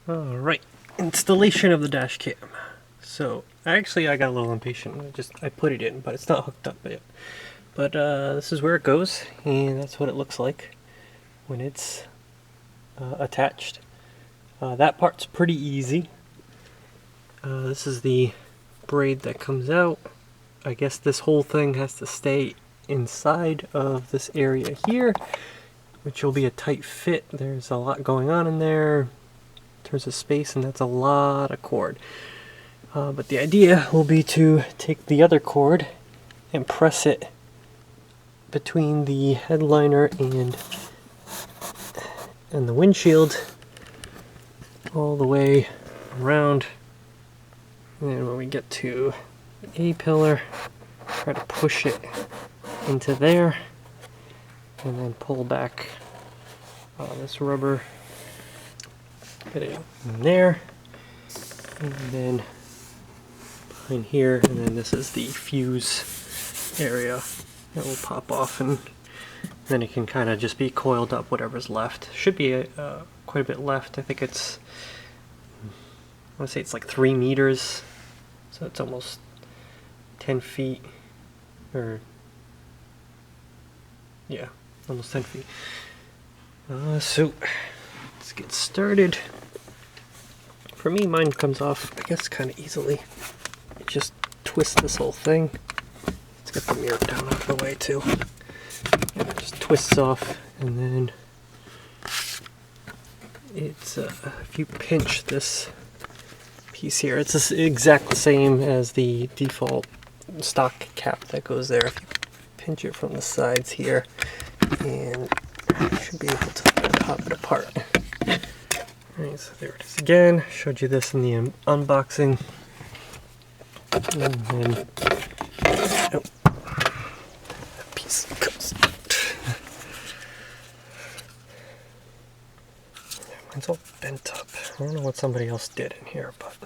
Alright, installation of the dash cam. So, actually I got a little impatient. I put it in, but it's not hooked up yet. But this is where it goes, and that's what it looks like when it's attached. That part's pretty easy. This is the braid that comes out. I guess this whole thing has to stay inside of this area here, which will be a tight fit. There's a lot going on in there in terms of space, and that's a lot of cord. But the idea will be to take the other cord and press it between the headliner and the windshield all the way around. And then when we get to the A-pillar, try to push it into there and then pull back this rubber bit in there, and then behind here, and then this is the fuse area that will pop off, and then it can kind of just be coiled up whatever's left. Should be quite a bit left. I think it's, I want to say it's like 3 meters, so it's almost 10 feet, or yeah, almost 10 feet. So let's get started. For me, mine comes off, I guess, kind of easily. Just twist this whole thing. Let's get the mirror down out of the way too. And it just twists off, and then it's if you pinch this piece here, it's exactly the same as the default stock cap that goes there. If you pinch it from the sides here, and you should be able to pop it apart. Alright, so there it is again. Showed you this in the unboxing. And then, oh, that piece comes out. Mine's all bent up. I don't know what somebody else did in here, but.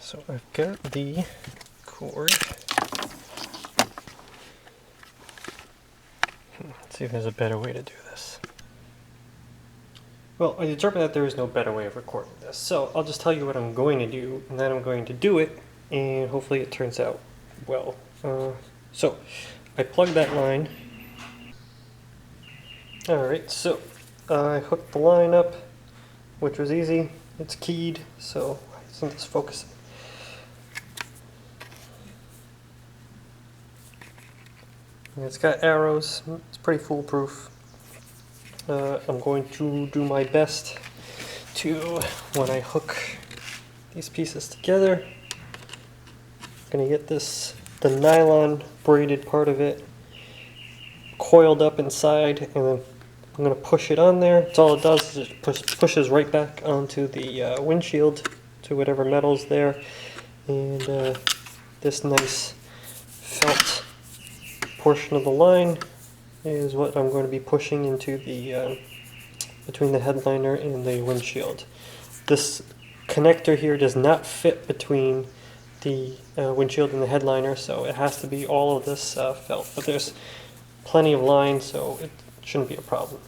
So I've got the cord. Let's see if there's a better way to do this. Well, I determined that there is no better way of recording this, so I'll just tell you what I'm going to do, and then I'm going to do it, and hopefully it turns out well. So, I plugged that line. Alright, so I hooked the line up, which was easy. It's keyed, so isn't this focusing? And it's got arrows. It's pretty foolproof. I'm going to do my best to, when I hook these pieces together, I'm going to get the nylon braided part of it coiled up inside, and then I'm going to push it on there. That's all it does, is it pushes right back onto the windshield, to whatever metal's there, and this nice felt portion of the line is what I'm going to be pushing into the between the headliner and the windshield. This connector here does not fit between the windshield and the headliner, so it has to be all of this felt. But there's plenty of line, so it shouldn't be a problem.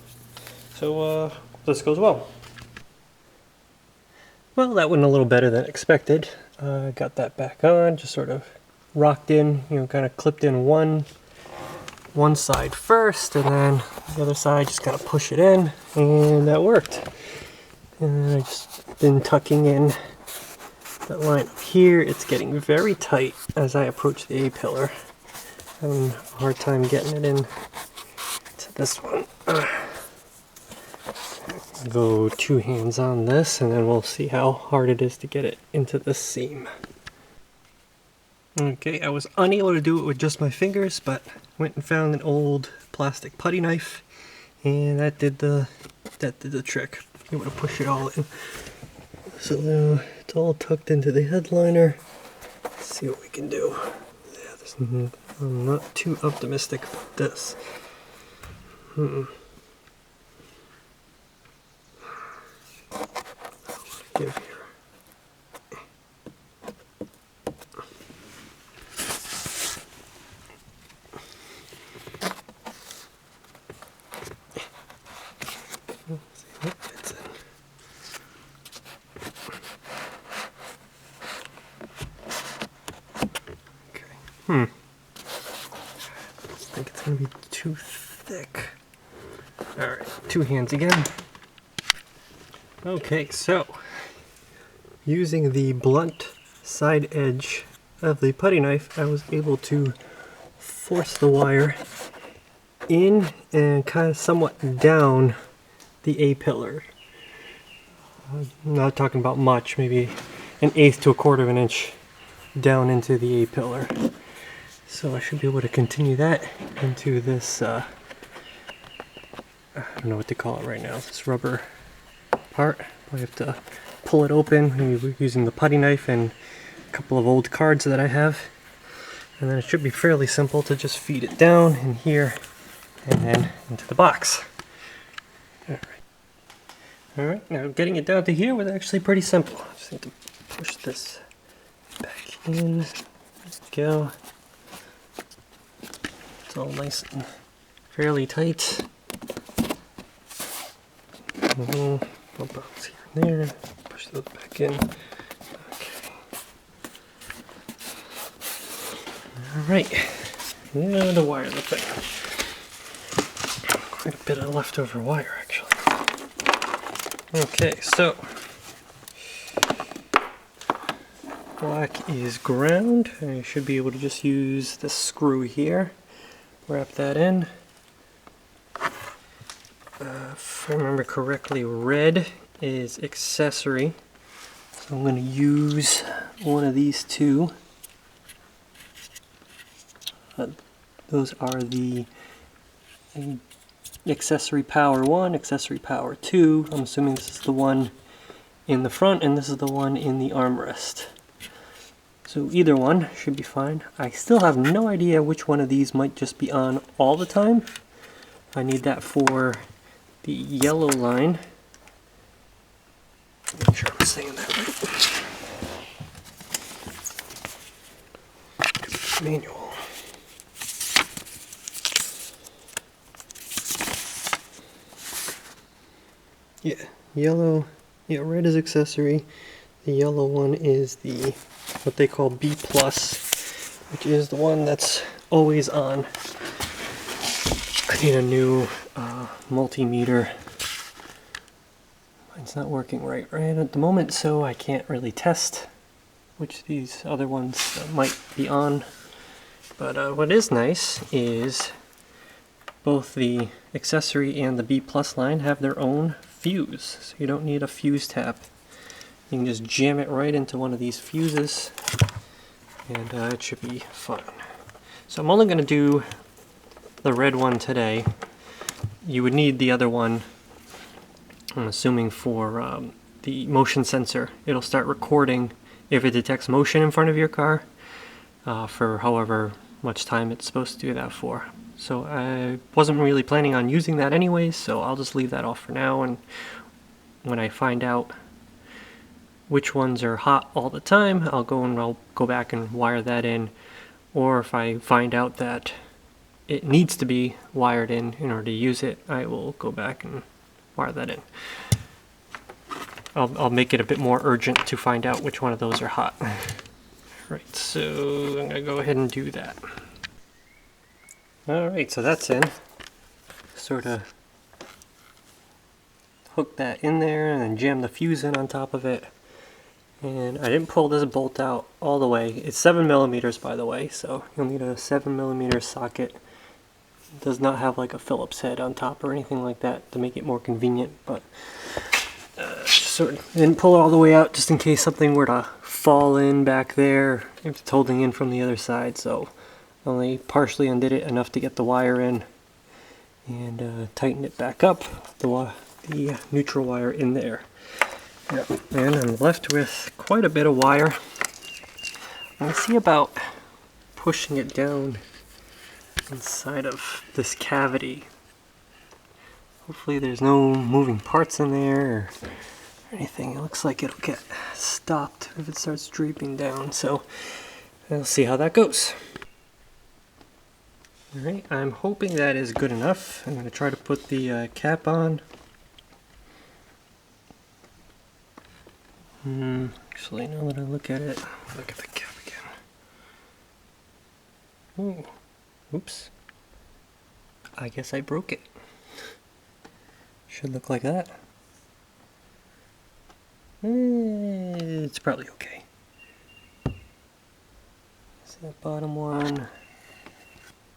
So this goes well. Well, that went a little better than expected. Got that back on, just sort of rocked in, kind of clipped in one side first, and then the other side just gotta push it in, and that worked. And I just been tucking in that line up here. It's getting very tight as I approach the A-pillar. Having a hard time getting it in to this one. Go 2 hands on this, and then we'll see how hard it is to get it into the seam. Okay, I was unable to do it with just my fingers, but went and found an old plastic putty knife, and that did the trick. Able to push it all in. So now it's all tucked into the headliner. Let's see what we can do. Yeah, I'm not too optimistic about this. Give here. Alright, two hands again. Okay, so using the blunt side edge of the putty knife, I was able to force the wire in and kind of somewhat down the A-pillar. I'm not talking about much, maybe an eighth to a quarter of an inch down into the A-pillar. So I should be able to continue that into this, I don't know what to call it right now, this rubber part. I have to pull it open using the putty knife and a couple of old cards that I have. And then it should be fairly simple to just feed it down in here and then into the box. Alright, now getting it down to here was actually pretty simple. I just need to push this back in. There we go. It's all nice and fairly tight. Little box here and there. Push those back in. Okay. Alright. Now to wire the thing. Quite a bit of leftover wire actually. Okay, so black is ground. I should be able to just use the screw here. Wrap that in. If I remember correctly, red is accessory. So I'm going to use one of these two. Those are the accessory power 1, accessory power 2. I'm assuming this is the one in the front and this is the one in the armrest. So either one should be fine. I still have no idea which one of these might just be on all the time. I need that for the yellow line. Make sure I'm saying that right. Manual. Yeah, yellow. Yeah, red is accessory. The yellow one is the what they call B+, which is the one that's always on. I need a new multimeter. Mine's not working right at the moment, so I can't really test which these other ones might be on. But what is nice is both the accessory and the B+ line have their own fuse, so you don't need a fuse tab. You can just jam it right into one of these fuses and it should be fine. So I'm only going to do the red one today. You would need the other one, I'm assuming, for the motion sensor. It'll start recording if it detects motion in front of your car for however much time it's supposed to do that for. So I wasn't really planning on using that anyways, so I'll just leave that off for now, and when I find out which ones are hot all the time, I'll go back and wire that in. Or if I find out that it needs to be wired in order to use it, I will go back and wire that in. I'll make it a bit more urgent to find out which one of those are hot. Right, so I'm gonna go ahead and do that. Alright, so that's in. Sort of hook that in there and then jam the fuse in on top of it. And I didn't pull this bolt out all the way. It's 7mm, by the way, so you'll need a 7mm socket. It does not have like a Phillips head on top or anything like that to make it more convenient, but I didn't pull it all the way out just in case something were to fall in back there if it's holding in from the other side. So only partially undid it enough to get the wire in and tighten it back up, the neutral wire in there. Yep. And I'm left with quite a bit of wire. I'm going to see about pushing it down inside of this cavity. Hopefully there's no moving parts in there or anything. It looks like it'll get stopped if it starts draping down, so we'll see how that goes. Alright, I'm hoping that is good enough. I'm going to try to put the cap on. Actually, now that I look at it, look at the cap again. Ooh, oops. I guess I broke it. Should look like that. It's probably okay. So that bottom one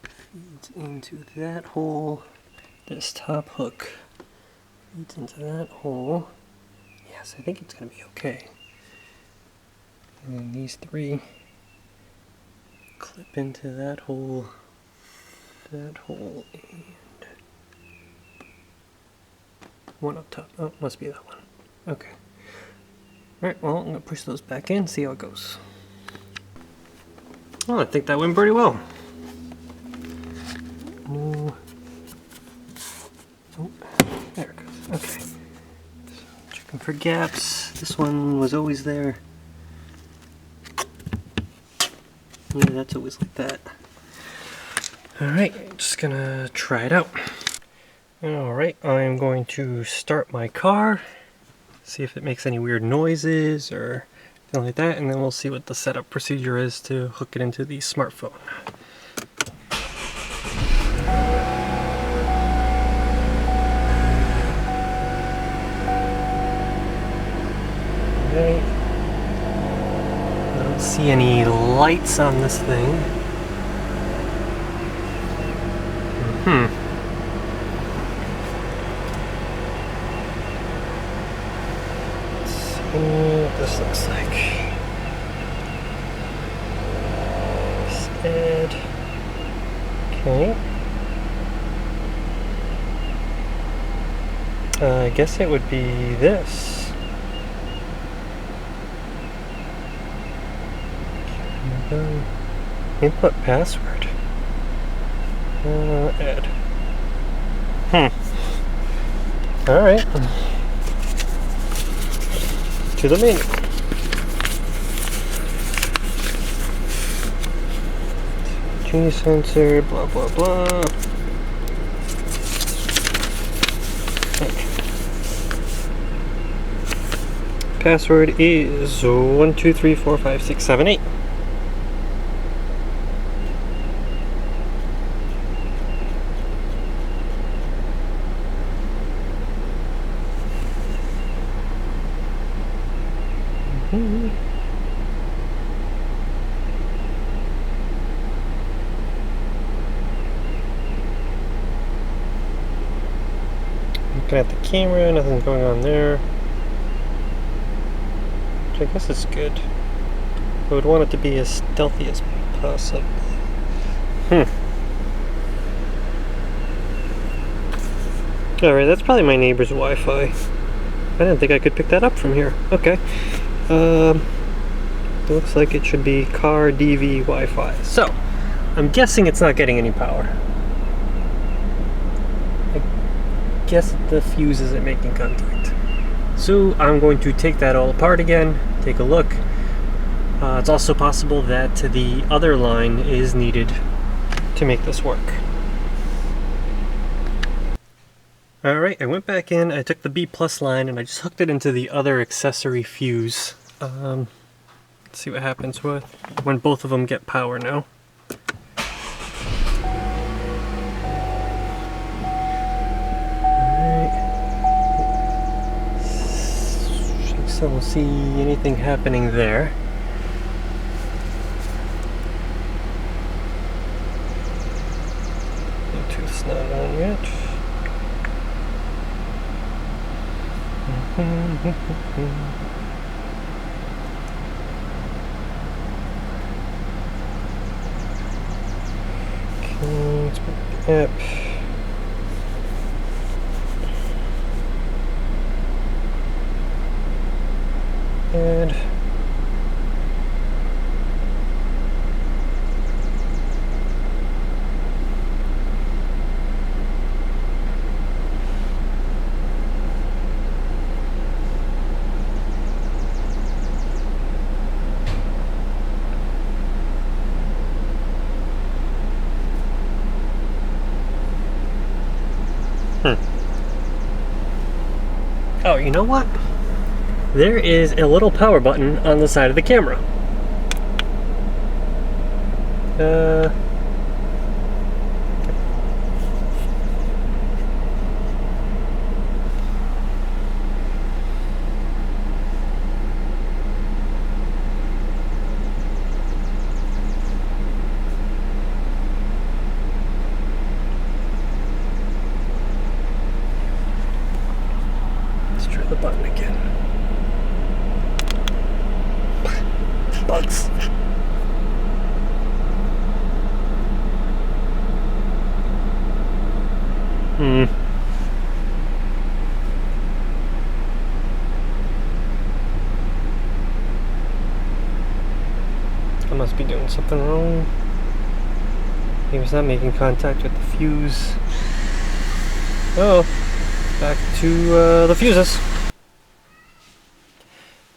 feeds into that hole. This top hook feeds into that hole. Yes, I think it's going to be okay. And then these three clip into that hole, and one up top. Oh, must be that one. Okay. Alright, well, I'm going to push those back in, see how it goes. Oh, I think that went pretty well. No. Oh, there it goes. Okay. So, checking for gaps. This one was always there. Yeah, that's always like that. Alright, just gonna try it out. Alright, I'm going to start my car, see if it makes any weird noises or anything like that, and then we'll see what the setup procedure is to hook it into the smartphone. Alright. I don't see any lights on this thing. What this looks like. Add. Okay. I guess it would be this. Input password. Add. Alright. To the menu. G sensor, blah blah blah. Okay. Password is 123456778. Looking at the camera, nothing's going on there. Which I guess is good. I would want it to be as stealthy as possible. Alright, that's probably my neighbor's Wi-Fi. I didn't think I could pick that up from here. Okay. Looks like it should be car DV Wi-Fi. So, I'm guessing it's not getting any power. I guess the fuse isn't making contact. So, I'm going to take that all apart again, take a look. It's also possible that the other line is needed to make this work. Alright, I went back in, I took the B+ line and I just hooked it into the other accessory fuse. Let's see what happens when both of them get power now. Alright. So we'll see anything happening there. Bluetooth's not on yet. Okay, let's put the app. Add. Oh, you know what? There is a little power button on the side of the camera. the button again. Bugs. I must be doing something wrong. Maybe it's not making contact with the fuse. Oh, back to the fuses.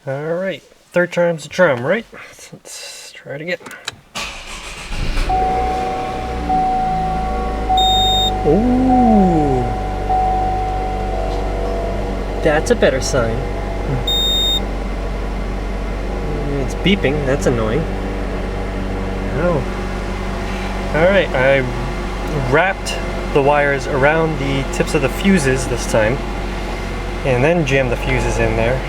Alright, third time's the charm, right? Let's try it again. Ooh, that's a better sign. It's beeping, that's annoying. Oh. Alright, I wrapped the wires around the tips of the fuses this time, and then jammed the fuses in there.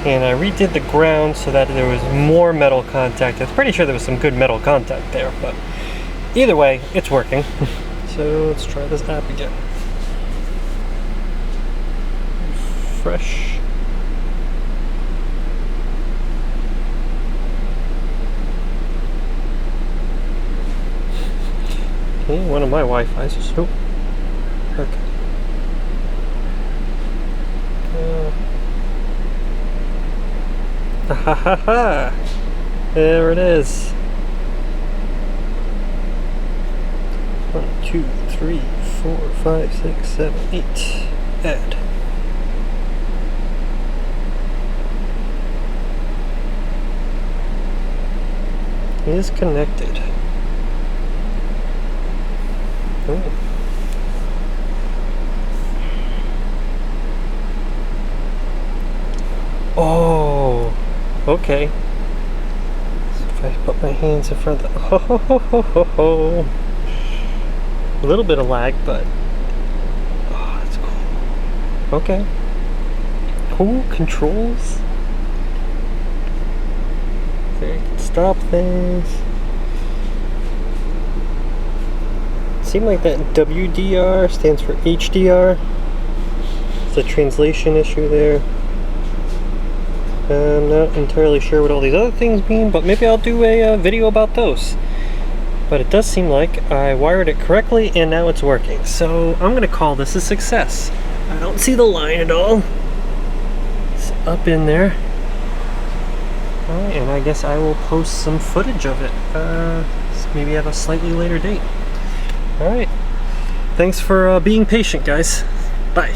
And I redid the ground so that there was more metal contact. I'm pretty sure there was some good metal contact there, but either way, it's working. So let's try this app again. Fresh. Okay, one of my Wi-Fi's just, oh, okay. Ha ha ha! There it is. 1, 2, 3, 4, 5, 6, 7, 8. Add. Is connected. Oh, okay. So if I put my hands in front of the, ho. A little bit of lag, but oh, that's cool. Okay. Cool controls. There, you can stop things. Seemed like that WDR stands for HDR. It's a translation issue there. I'm not entirely sure what all these other things mean, but maybe I'll do a video about those. But it does seem like I wired it correctly and now it's working. So I'm gonna call this a success. I don't see the line at all. It's up in there. Alright, and I guess I will post some footage of it. Maybe at a slightly later date. Alright. Thanks for being patient, guys. Bye.